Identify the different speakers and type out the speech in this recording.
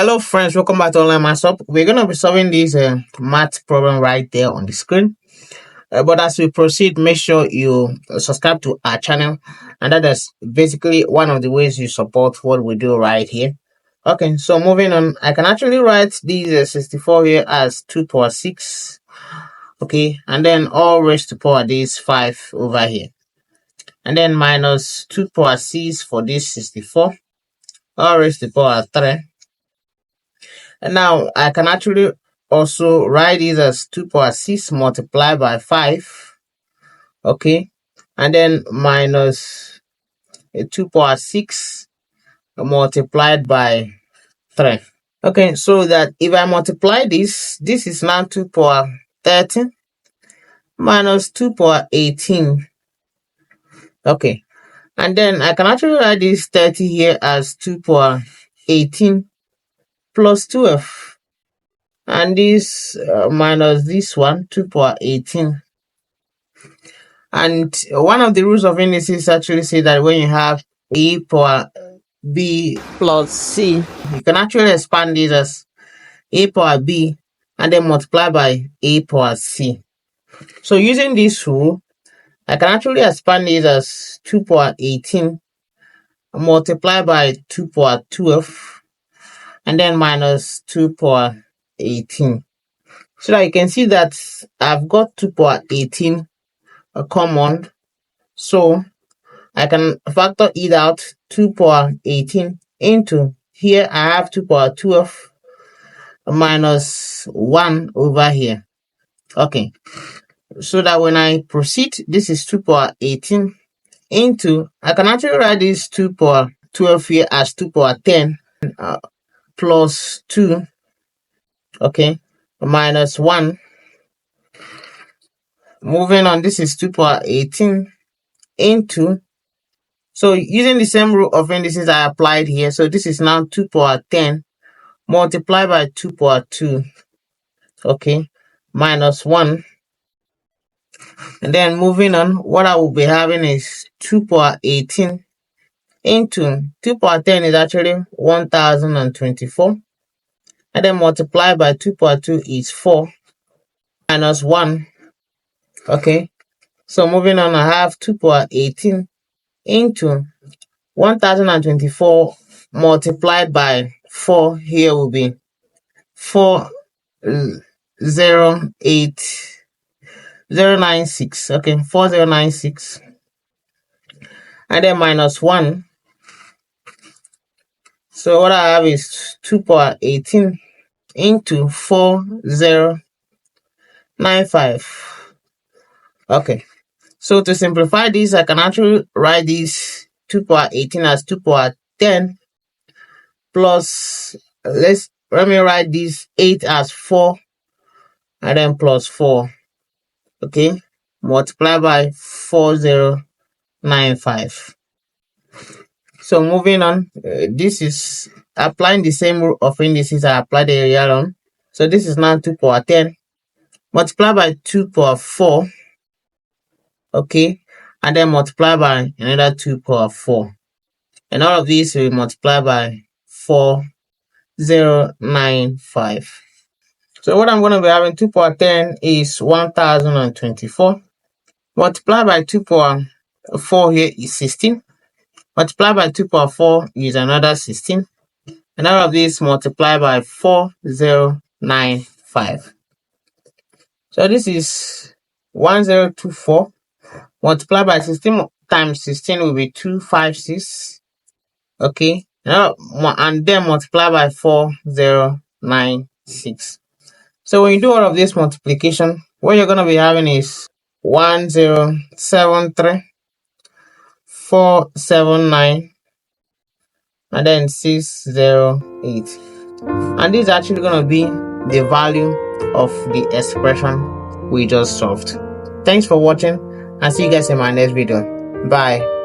Speaker 1: Hello friends, welcome back to Online Math. We're going to be solving this math problem right there on the screen. But as we proceed, make sure you subscribe to our channel, and that is basically one of the ways you support what we do right here. Okay, so moving on, I can actually write these 64 here as 2 power 6. Okay, and then all raised to power this 5 over here. And then minus 2 power 6 for this 64, all raised to power 3. And now I can actually also write this as 2 power 6 multiplied by 5. Okay. And then minus 2 power 6 multiplied by 3. Okay. So that if I multiply this is now 2 power 13 minus 2 power 18. Okay. And then I can actually write this 30 here as 2 power 18 plus 12, and this minus this one, 2 power 18. And one of the rules of indices actually say that when you have a power b plus c, you can actually expand this as a power b and then multiply by a power c. So using this rule, I can actually expand this as 2 power 18 multiplied by 2 power 12 and then minus 2 power 18. So that you can see that I've got 2 power 18 common. So I can factor it out, 2 power 18 into here I have 2 power 12 minus 1 over here. Okay. So that when I proceed, this is 2 power 18 into, I can actually write this 2 power 12 here as 2 power 10 plus 2, okay, minus 1. Moving on, this is 2 power 18 into, so using the same rule of indices I applied here, so this is now 2 power 10 multiplied by 2 power 2, okay, minus 1. And then moving on, what I will be having is 2 power 18 into 2 power 10 is actually 1024, and then multiply by 2 power 2 is 4 minus 1. Okay, so moving on, I have 2 power 18 into 1024 multiplied by 4. Here will be 4096. Okay, 4096, and then minus 1. So what I have is 2 power 18 into 4095. Okay, so to simplify this, I can actually write this 2 power 18 as 2 power 10 plus, let me write this 8 as 4 and then plus 4. Okay, multiply by 4095. So moving on, this is applying the same rule of indices I applied earlier on. So this is now 2 power 10 multiply by 2 power 4, okay, and then multiply by another 2 power 4, and all of these will multiply by 4095. So what I'm going to be having, 2 power 10 is 1024 multiply by 2 power 4 here is 16, multiply by 2 power 4 is another 16, and all of these multiply by 4095. So this is 1024 multiplied by 16 times 16 will be 256. Okay, and then multiply by 4096. So when you do all of this multiplication, what you're going to be having is 1073479 and then 608, and this is actually going to be the value of the expression we just solved. Thanks for watching, and see you guys in my next video. Bye.